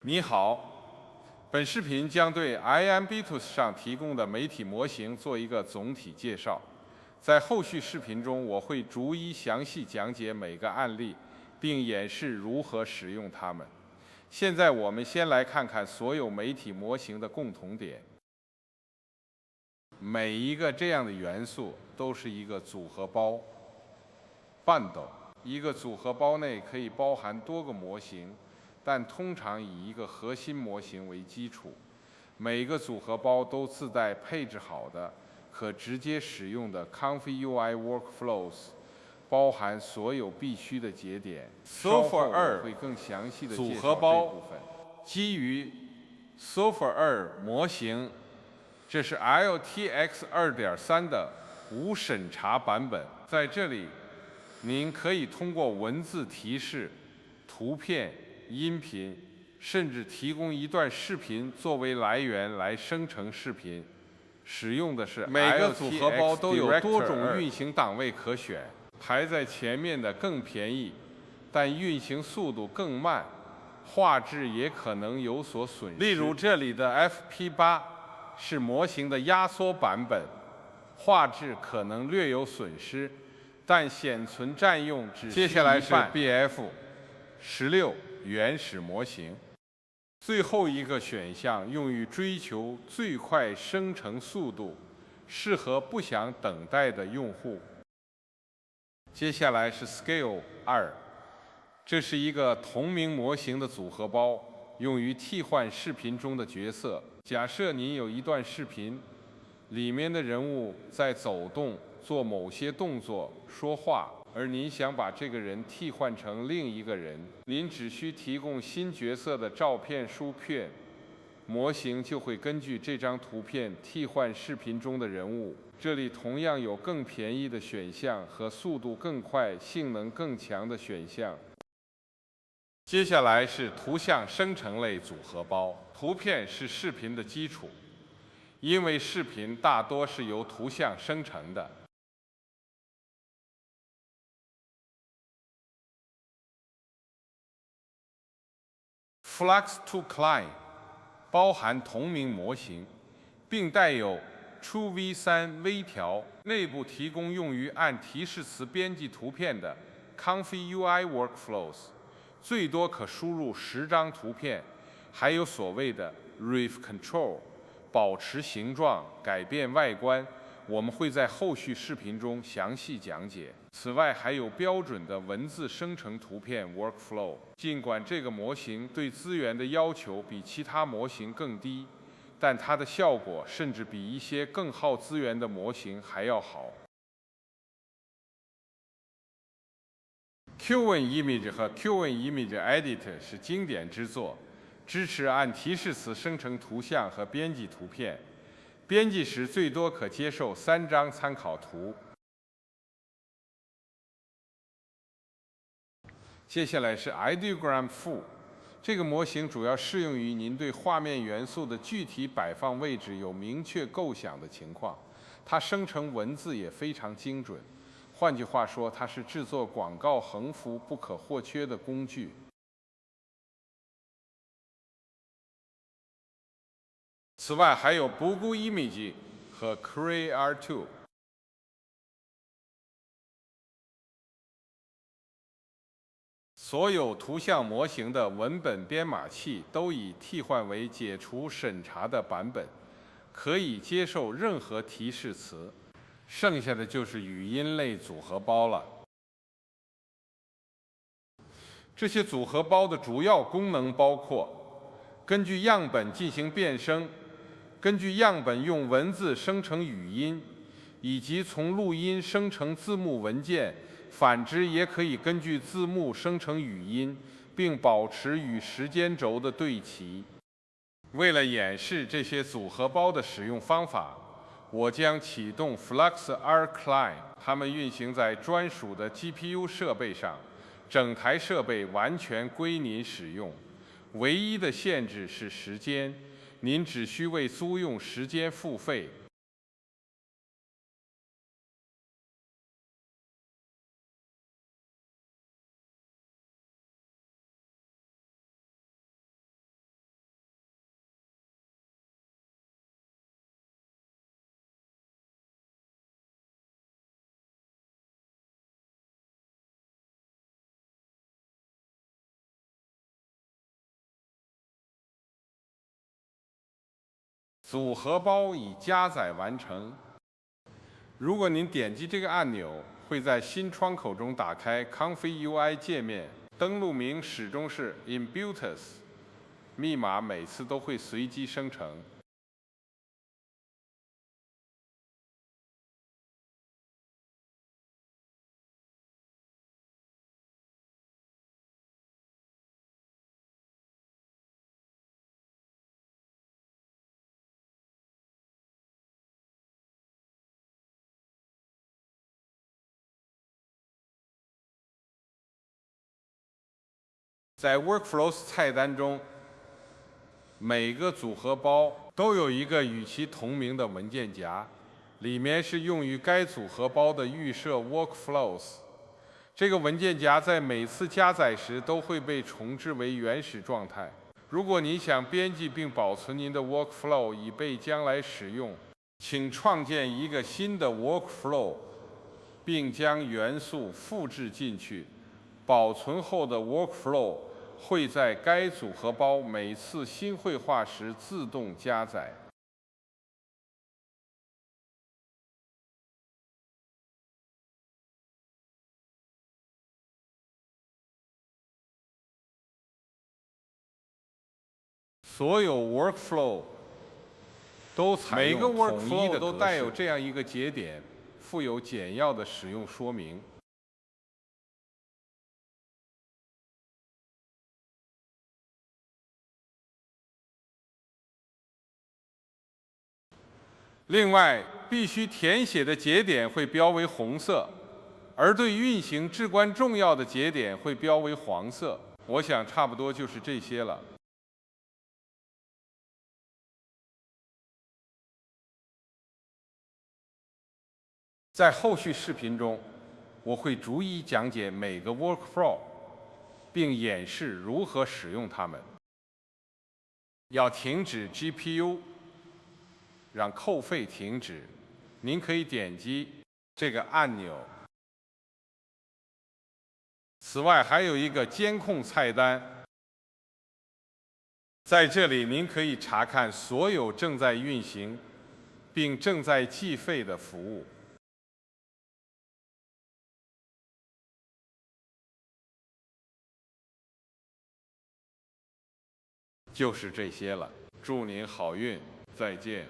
你好，本视频将对 IMBTools 上提供的媒体模型做一个总体介绍。在后续视频中，我会逐一详细讲解每个案例，并演示如何使用它们。现在我们先来看看所有媒体模型的共同点。每一个这样的元素都是一个组合包 （bundle）。一个组合包内可以包含多个模型，但通常以一个核心模型为基础。每个组合包都自带配置好的、可直接使用的 ComfyUI Workflows， 包含所有必须的节点。Sofa 2会更详细的介绍这部分。基于 Sofa 2模型，这是 LTX 2.3的无审查版本。在这里，您可以通过文字提示、图片、音频，甚至提供一段视频作为来源来生成视频。使用的是 LTX Director 2。每个组合包都有多种运行档位可选，排在前面的更便宜，但运行速度更慢，画质也可能有所损失。例如这里的 FP8是模型的压缩版本，画质可能略有损失。但显存占用只需一半。接下来是 BF16 原始模型，最后一个选项用于追求最快生成速度，适合不想等待的用户。接下来是 Scale 2，这是一个同名模型的组合包，用于替换视频中的角色。假设您有一段视频，里面的人物在走动、做某些动作、说话，而您想把这个人替换成另一个人，您只需提供新角色的照片书片，模型就会根据这张图片替换视频中的人物。这里同样有更便宜的选项和速度更快、性能更强的选项。接下来是图像生成类组合包，图片是视频的基础。因为视频大多是由图像生成的。Flux2Client 包含同名模型，并带有 TrueV3 微调，内部提供用于按提示词编辑图片的 ComfyUI Workflows， 最多可输入10张图片，还有所谓的 Ref Control。保持形状、改变外观，我们会在后续视频中详细讲解。此外，还有标准的文字生成图片 workflow。尽管这个模型对资源的要求比其他模型更低，但它的效果甚至比一些更耗资源的模型还要好。QInImage 和 QInImage Editor 是经典之作。支持按提示词生成图像和编辑图片，编辑时最多可接受3张参考图。接下来是 Ideogram Full， 这个模型主要适用于您对画面元素的具体摆放位置有明确构想的情况。它生成文字也非常精准，换句话说，它是制作广告横幅不可或缺的工具。此外，还有 BuguImage 和 CreateR2。所有图像模型的文本编码器都已替换为解除审查的版本，可以接受任何提示词。剩下的就是语音类组合包了。这些组合包的主要功能包括：根据样本进行变声。根据样本用文字生成语音，以及从录音生成字幕文件，反之也可以根据字幕生成语音，并保持与时间轴的对齐。为了演示这些组合包的使用方法，我将启动 Flux2Client， 它们运行在专属的 GPU 设备上，整台设备完全归您使用。唯一的限制是时间。您只需为租用时间付费。组合包已加载完成。如果您点击这个按钮，会在新窗口中打开 Config UI 界面，登录名始终是 Imbutus， 密码每次都会随机生成。在 Workflows 菜单中，每个组合包都有一个与其同名的文件夹，里面是用于该组合包的预设 Workflows。这个文件夹在每次加载时都会被重置为原始状态。如果您想编辑并保存您的 Workflow 以备将来使用，请创建一个新的 Workflow， 并将元素复制进去。保存后的 Workflow 会在该组合包每次新绘画时自动加载。所有 Workflow 都采用统一的格式，每个 Workflow 都带有这样一个节点，附有简要的使用说明。另外，必须填写的节点会标为红色，而对运行至关重要的节点会标为黄色。我想差不多就是这些了。在后续视频中，我会逐一讲解每个 Workflow， 并演示如何使用它们。要停止 GPU。让扣费停止，您可以点击这个按钮。此外，还有一个监控菜单，在这里您可以查看所有正在运行并正在计费的服务。就是这些了，祝您好运，再见。